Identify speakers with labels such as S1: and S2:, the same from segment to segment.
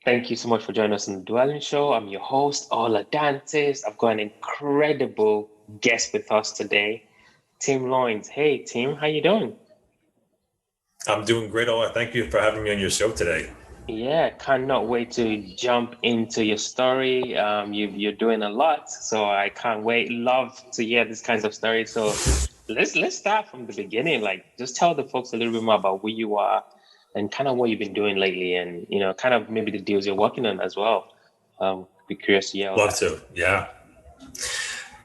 S1: Thank you so much for joining us on the Dwellynn Show. I'm your host, Ola Dantes. I've got an incredible guest with us today, Tim Loynes. Hey, Tim, how you doing?
S2: I'm doing great, Ola. Thank you for having me on your show today.
S1: Yeah, cannot wait to jump into your story. You're doing a lot, so I can't wait. Love to hear these kinds of stories. So let's start from the beginning. Like, just tell the folks a little bit more about who you are and kind of what you've been doing lately, and kind of maybe the deals you're working on as well. Be curious to hear all
S2: Love
S1: that.
S2: to. Yeah.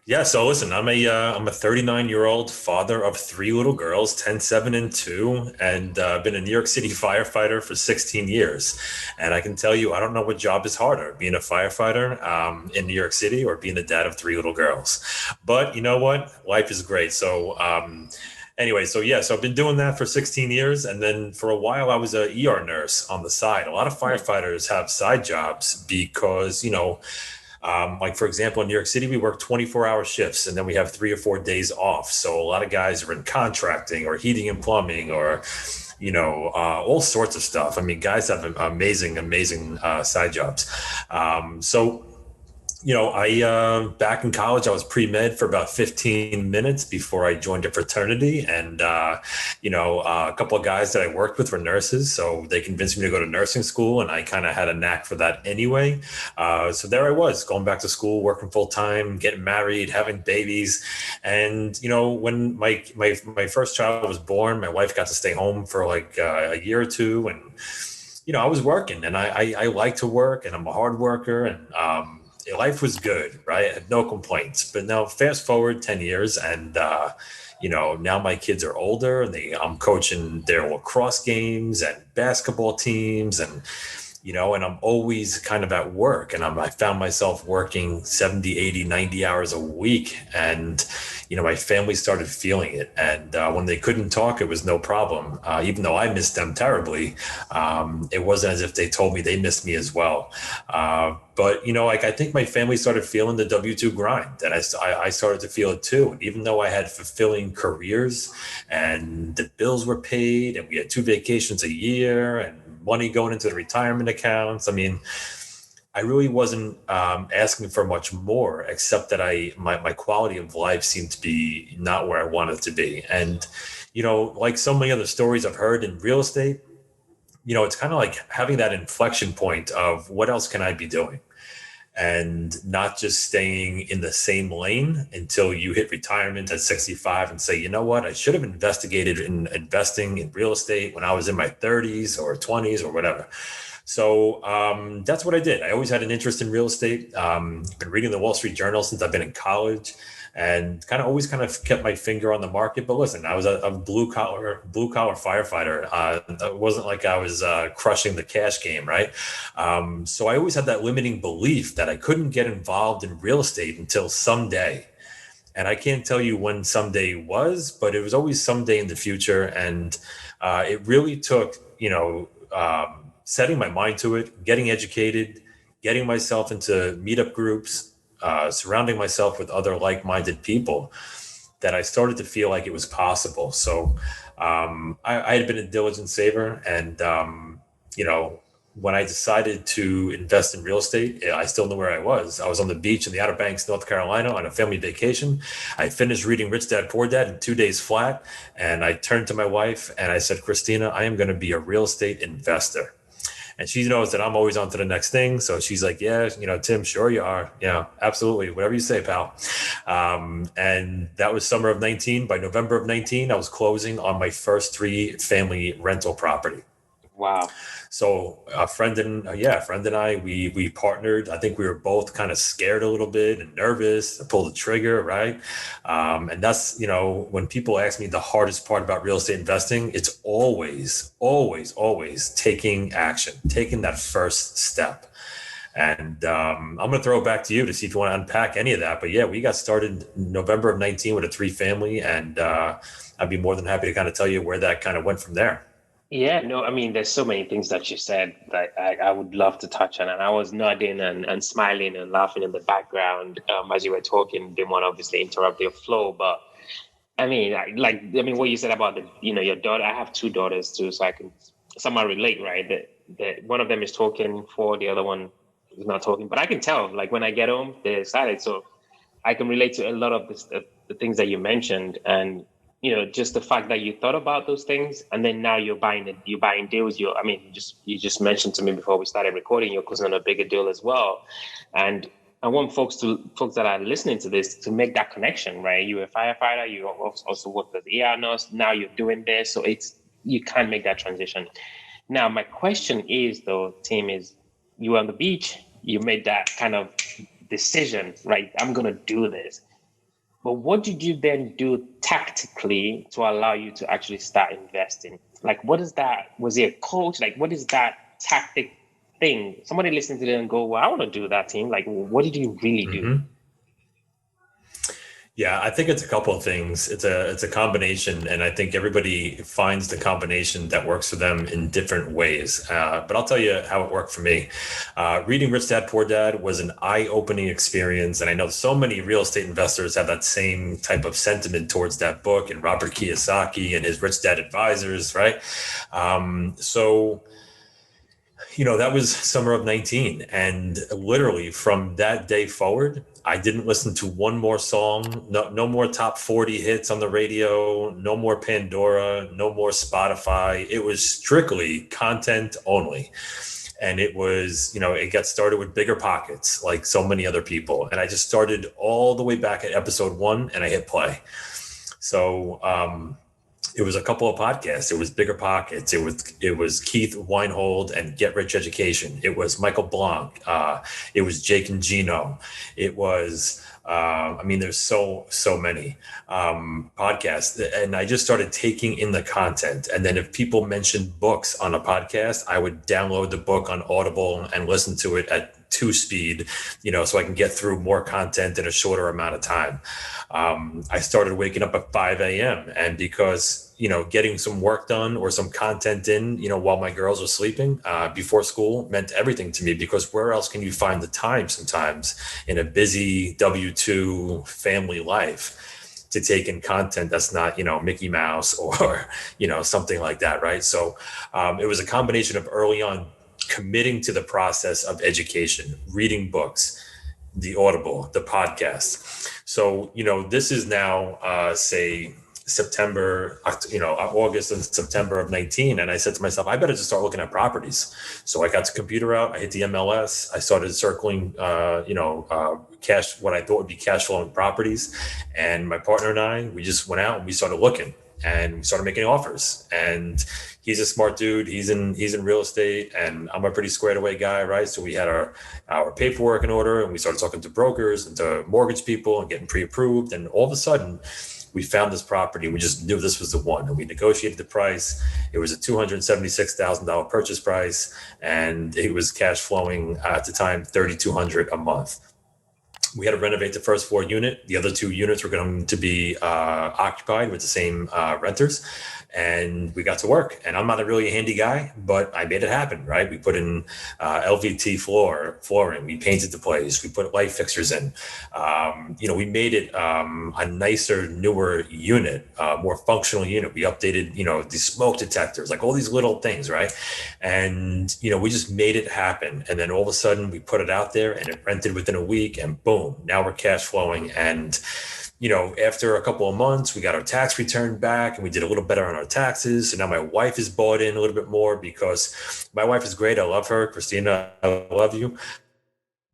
S2: Yeah. So listen, I'm a 39-year-old father of three little girls, 10, 7, and 2, and been a New York City firefighter for 16 years. And I can tell you, I don't know what job is harder, being a firefighter in New York City or being the dad of three little girls. But you know what? Life is great. Anyway, so I've been doing that for 16 years, and then for a while I was a ER nurse on the side. A lot of
S1: Hmm.
S2: firefighters have side jobs because like for example, in New York City, we work 24-hour shifts, and then we have 3 or 4 days off. So a lot of guys are in contracting or heating and plumbing or all sorts of stuff. I mean, guys have amazing side jobs. So I back in college, I was pre-med for about 15 minutes before I joined a fraternity, and a couple of guys that I worked with were nurses, so they convinced me to go to nursing school, and I kind of had a knack for that anyway. So there I was, going back to school, working full time, getting married, having babies, and when my first child was born, my wife got to stay home for like a year or two, and I was working, and I like to work, and I'm a hard worker, and life was good, right? I had no complaints. But now, fast forward 10 years, and now my kids are older, and I'm coaching their lacrosse games and basketball teams, and I'm always kind of at work, and I found myself working 70, 80, 90 hours a week. And, my family started feeling it. And when they couldn't talk, it was no problem. Even though I missed them terribly, it wasn't as if they told me they missed me as well. But, like I think my family started feeling the W-2 grind, and I started to feel it too. And even though I had fulfilling careers and the bills were paid and we had 2 vacations a year and money going into the retirement accounts. I mean, I really wasn't asking for much more, except that my quality of life seemed to be not where I wanted it to be. And, like so many other stories I've heard in real estate, it's kind of like having that inflection point of what else can I be doing? And not just staying in the same lane until you hit retirement at 65 and say, you know what, I should have investigated in investing in real estate when I was in my 30s or 20s or whatever. So that's what I did. I always had an interest in real estate. Been reading the Wall Street Journal since I've been in college, and always kept my finger on the market. But listen, I was a blue collar firefighter. It wasn't like I was crushing the cash game, right? So I always had that limiting belief that I couldn't get involved in real estate until someday. And I can't tell you when someday was, but it was always someday in the future. And it really took, setting my mind to it, getting educated, getting myself into meetup groups, surrounding myself with other like-minded people, that I started to feel like it was possible. So I had been a diligent saver, and when I decided to invest in real estate, I still knew where I was. I was on the beach in the Outer Banks, North Carolina, on a family vacation. I finished reading Rich Dad Poor Dad in 2 days flat, and I turned to my wife and I said, Christina, I am going to be a real estate investor. And she knows that I'm always on to the next thing. So she's like, yeah, Tim, sure you are. Yeah, absolutely. Whatever you say, pal. And that was summer of 19. By November of 19, I was closing on my first three family rental property.
S1: Wow.
S2: So a friend and I, we partnered. I think we were both kind of scared a little bit and nervous to pull the trigger, right? And that's when people ask me the hardest part about real estate investing, it's always taking action, taking that first step. And I'm going to throw it back to you to see if you want to unpack any of that. But yeah, we got started in November of 19 with a three family, and I'd be more than happy to kind of tell you where that kind of went from there.
S1: Yeah, no, I mean, there's so many things that you said that I would love to touch on. And I was nodding and smiling and laughing in the background as you were talking. Didn't want to obviously interrupt your flow. But I mean, what you said about your daughter, I have two daughters too, so I can somehow relate, right? one of them is talking for the other one is not talking. But I can tell, like when I get home, they're excited. So I can relate to a lot of the things that you mentioned, and just the fact that you thought about those things, and then now you're buying deals. You just mentioned to me before we started recording, you're closing on a bigger deal as well, and I want folks that are listening to this to make that connection, right? You're a firefighter, you also work as an ER nurse, now you're doing this, so you can't make that transition. Now, my question is, though, Tim, is you were on the beach, you made that kind of decision, right? I'm going to do this. But what did you then do tactically to allow you to actually start investing? Like, what is that? Was it a coach? Like, what is that tactic thing? Somebody listening to it and go, well, I want to do that, Tim. Like, what did you really do?
S2: Yeah, I think it's a couple of things. It's a combination, and I think everybody finds the combination that works for them in different ways. But I'll tell you how it worked for me. Reading Rich Dad Poor Dad was an eye-opening experience, and I know so many real estate investors have that same type of sentiment towards that book, and Robert Kiyosaki and his Rich Dad advisors, right? That was summer of 19. And literally from that day forward, I didn't listen to one more song, no more top 40 hits on the radio, no more Pandora, no more Spotify. It was strictly content only. And it was, it got started with Bigger Pockets, like so many other people. And I just started all the way back at episode 1 and I hit play. So, it was a couple of podcasts. It was Bigger Pockets. It was Keith Weinhold and Get Rich Education. It was Michael Blanc. It was Jake and Gino. It was, there's so many podcasts. And I just started taking in the content. And then if people mentioned books on a podcast, I would download the book on Audible and listen to it at 2 speed, so I can get through more content in a shorter amount of time. I started waking up at 5 a.m. and because, getting some work done or some content in, while my girls are sleeping before school meant everything to me, because where else can you find the time sometimes in a busy W-2 family life to take in content that's not, Mickey Mouse or, something like that. Right. So it was a combination of early on committing to the process of education, reading books, the Audible, the podcast. So, this is now, say, September, August and September of 19. And I said to myself, I better just start looking at properties. So I got the computer out, I hit the MLS, I started circling, cash, what I thought would be cash flowing properties. And my partner and I, we just went out and we started looking and we started making offers. And he's a smart dude. He's in real estate, and I'm a pretty squared away guy, right? So we had our paperwork in order, and we started talking to brokers and to mortgage people and getting pre-approved. And all of a sudden, we found this property. We just knew this was the one, and we negotiated the price. It was a $276,000 purchase price, and it was cash flowing at the time $3,200 a month. We had to renovate the first floor unit. The other 2 units were going to be occupied with the same renters. And we got to work. And I'm not really a handy guy, but I made it happen, right? We put in LVT flooring. We painted the place. We put light fixtures in. We made it a nicer, newer unit, more functional unit. We updated, the smoke detectors, like all these little things, right? And, we just made it happen. And then all of a sudden we put it out there and it rented within a week, and boom, now we're cash flowing. And after a couple of months, we got our tax return back and we did a little better on our taxes. So now my wife is bought in a little bit more, because my wife is great. I love her. Christina, I love you.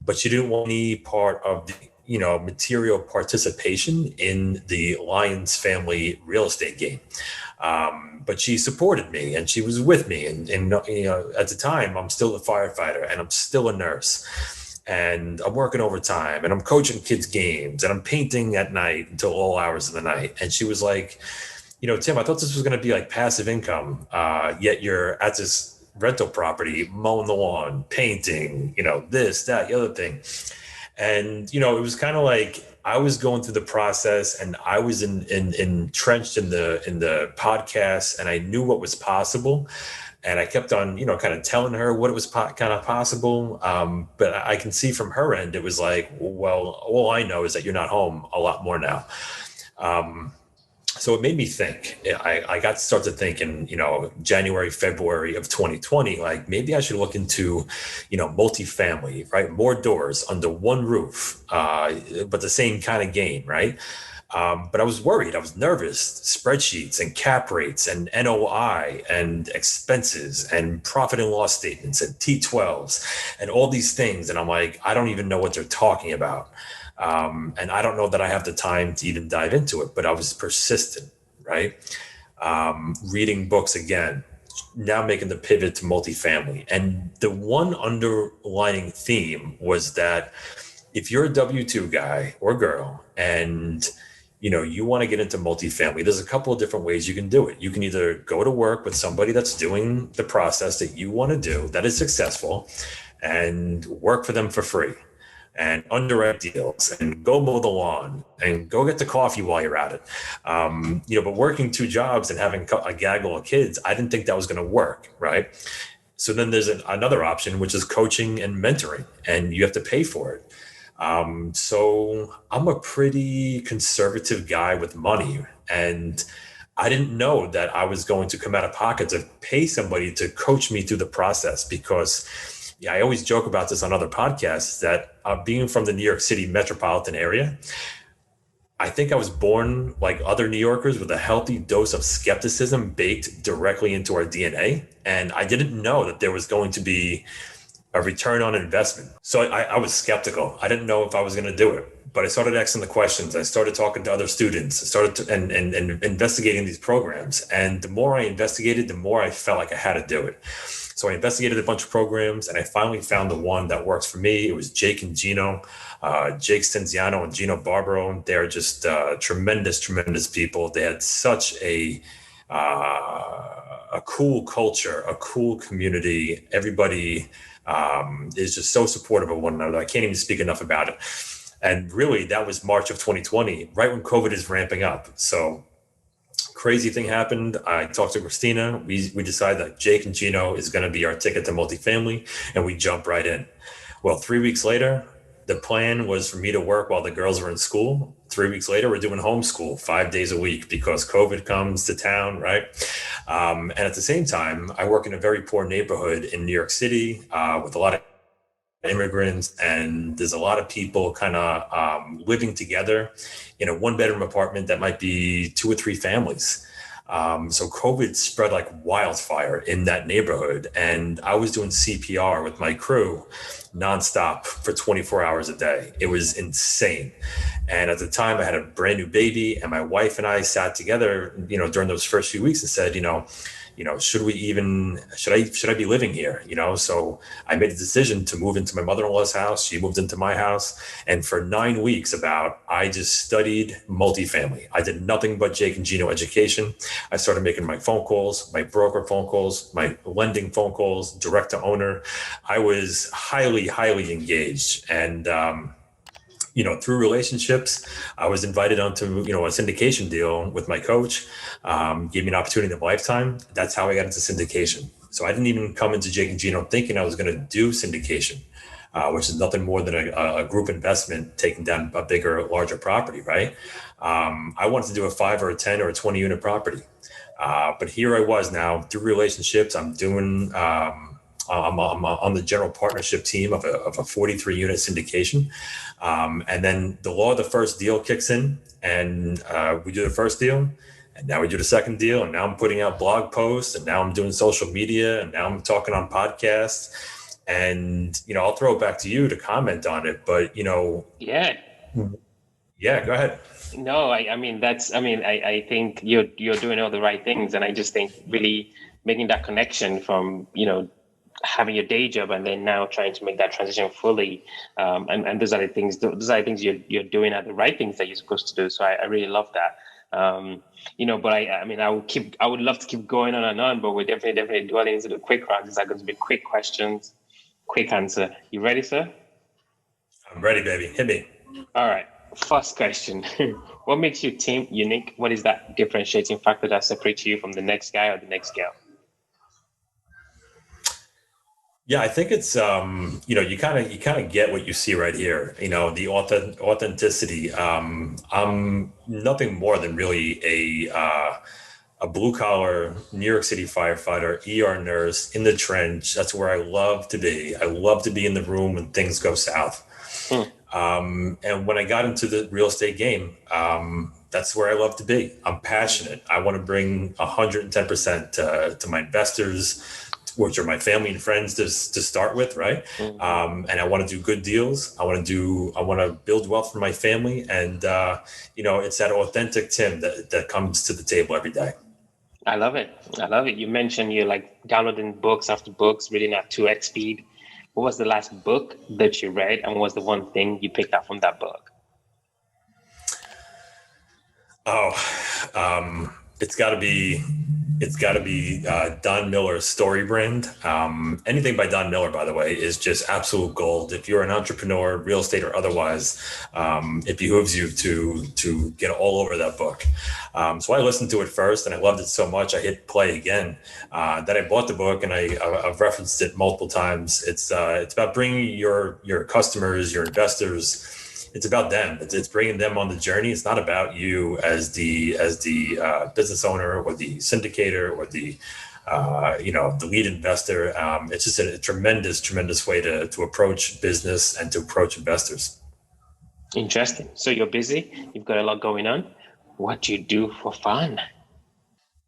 S2: But she didn't want any part of the, material participation in the Lyons family real estate game. But she supported me and she was with me. And at the time, I'm still a firefighter and I'm still a nurse. And I'm working overtime and I'm coaching kids' games and I'm painting at night until all hours of the night. And she was like, Tim, I thought this was going to be like passive income. Yet you're at this rental property, mowing the lawn, painting, this, that, the other thing. And, it was kind of like I was going through the process and I was entrenched in the podcast, and I knew what was possible. And I kept on, kind of telling her what it was kind of possible. But I can see from her end, it was like, well, all I know is that you're not home a lot more now. So it made me think. I got to start to think in, January, February of 2020, like maybe I should look into, multifamily, right? More doors under one roof, but the same kind of gain, right? But I was worried. I was nervous. Spreadsheets and cap rates and NOI and expenses and profit and loss statements and T12s and all these things. And I'm like, I don't even know what they're talking about. And I don't know that I have the time to even dive into it, but I was persistent, right? Reading books again, now making the pivot to multifamily. And the one underlining theme was that if you're a W-2 guy or girl and you want to get into multifamily, there's a couple of different ways you can do it. You can either go to work with somebody that's doing the process that you want to do, that is successful, and work for them for free and underwrite deals and go mow the lawn and go get the coffee while you're at it. But working two jobs and having a gaggle of kids, I didn't think that was going to work, right? So then there's another option, which is coaching and mentoring, and you have to pay for it. So I'm a pretty conservative guy with money, and I didn't know that I was going to come out of pocket to pay somebody to coach me through the process, because I always joke about this on other podcasts that being from the New York City metropolitan area, I think I was born like other New Yorkers with a healthy dose of skepticism baked directly into our DNA. And I didn't know that there was going to be a return on investment. So I was skeptical. I didn't know if I was going to do it, but I started asking the questions. I started talking to other students. I started and investigating these programs. And the more I investigated, the more I felt like I had to do it. So I investigated a bunch of programs, and I finally found the one that works for me. It was Jake and Gino, Jake Stenziano and Gino Barbaro. They're just tremendous, tremendous people. They had such a cool culture, a cool community. Everybody is just so supportive of one another. I can't even speak enough about it. And really, that was March of 2020, right when COVID is ramping up. So crazy thing happened. I talked to Christina. We decided that Jake and Gino is going to be our ticket to multifamily, and we jump right in. Well, 3 weeks later, the plan was for me to work while the girls were in school. 3 weeks later, we're doing homeschool 5 days a week because COVID comes to town, right? And at the same time, I work in a very poor neighborhood in New York City with a lot of immigrants, and there's a lot of people kind of living together in a one-bedroom apartment that might be 2 or 3 families. So COVID spread like wildfire in that neighborhood, and I was doing CPR with my crew nonstop for 24 hours a day. It was insane. And at the time, I had a brand new baby, and my wife and I sat together, during those first few weeks and said, should I be living here? So I made a decision to move into my mother-in-law's house. She moved into my house. And for 9 weeks I just studied multifamily. I did nothing but Jake and Gino education. I started making my phone calls, my broker phone calls, my lending phone calls, direct to owner. I was highly, highly engaged. And, through relationships, I was invited onto, a syndication deal with my coach, gave me an opportunity of a lifetime. That's how I got into syndication. So I didn't even come into Jake and Gino thinking I was going to do syndication, which is nothing more than a group investment taking down a bigger, larger property, right? I wanted to do a 5 or a 10 or a 20 unit property. But here I was now through relationships. I'm doing, I'm on the general partnership team of a 43 unit syndication. And then the law of the first deal kicks in, and we do the first deal, and now we do the second deal, and now I'm putting out blog posts, and now I'm doing social media, and now I'm talking on podcasts. And, I'll throw it back to you to comment on it, but,
S1: Yeah,
S2: go ahead.
S1: No, I think you're doing all the right things, and I just think really making that connection from having your day job and then now trying to make that transition fully, and those are the things you're doing are the right things that you're supposed to do. So I really love that. But I would love to keep going on and on, but we're definitely dwelling into the quick rounds. These are going to be quick questions, quick answer. You ready, sir?
S2: I'm ready, baby. Hit me.
S1: All right. First question. What makes your team unique? What is that differentiating factor that separates you from the next guy or the next girl?
S2: Yeah, I think it's you kind of get what you see right here. The authenticity. I'm nothing more than really a blue collar New York City firefighter, ER nurse in the trench. That's where I love to be. I love to be in the room when things go south.
S1: Hmm.
S2: And when I got into the real estate game, that's where I love to be. I'm passionate. I want to bring 110% to my investors, which are my family and friends to start with, right?
S1: Hmm.
S2: And I want to do good deals. I want to build wealth for my family, and it's that authentic Tim that comes to the table every day.
S1: I love it. I love it. You mentioned you're like downloading books after books, reading at 2x speed. What was the last book that you read, and what was the one thing you picked up from that book?
S2: Oh, it's got to be Don Miller's Story Brand. Anything by Don Miller, by the way, is just absolute gold. If you're an entrepreneur, real estate or otherwise, it behooves you to get all over that book. So I listened to it first, and I loved it so much I hit play again. Then I bought the book, and I've referenced it multiple times. It's about bringing your customers, your investors. It's about them. It's bringing them on the journey. It's not about you as the business owner or the syndicator or the lead investor. It's just a tremendous way to approach business and to approach investors.
S1: Interesting. So you're busy. You've got a lot going on. What do you do for fun?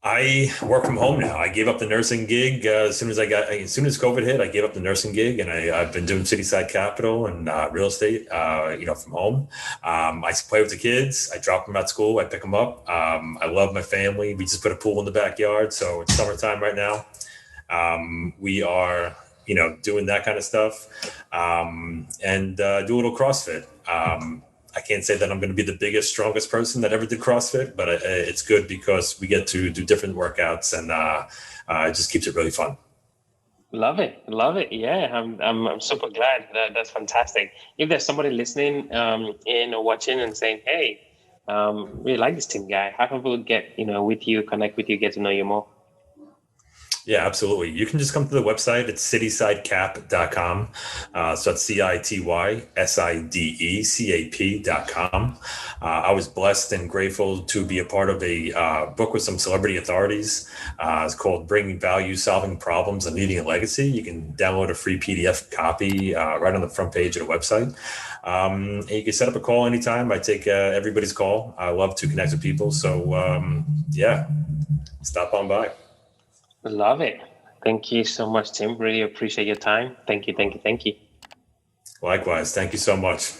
S2: I work from home now. I gave up the nursing gig as soon as COVID hit. I gave up the nursing gig, and I've been doing Cityside Capital and real estate, from home. I play with the kids. I drop them at school. I pick them up. I love my family. We just put a pool in the backyard, so it's summertime right now. We are, doing that kind of stuff, and do a little CrossFit. I can't say that I'm going to be the biggest, strongest person that ever did CrossFit, but it's good because we get to do different workouts, and it just keeps it really fun.
S1: Love it. Love it. Yeah, I'm super glad. That's fantastic. If there's somebody listening in or watching and saying, hey, really like this team guy, how can we get, with you, connect with you, get to know you more?
S2: Yeah, absolutely. You can just come to the website. It's citysidecap.com. So it's CITYSIDECAP.com. I was blessed and grateful to be a part of a book with some celebrity authorities. It's called Bringing Value, Solving Problems, and Leaving a Legacy. You can download a free PDF copy right on the front page of the website. And you can set up a call anytime. I take everybody's call. I love to connect with people. So, yeah, stop on by.
S1: Love it. Thank you so much, Tim. Really appreciate your time. Thank you. Thank you. Thank you.
S2: Likewise. Thank you so much.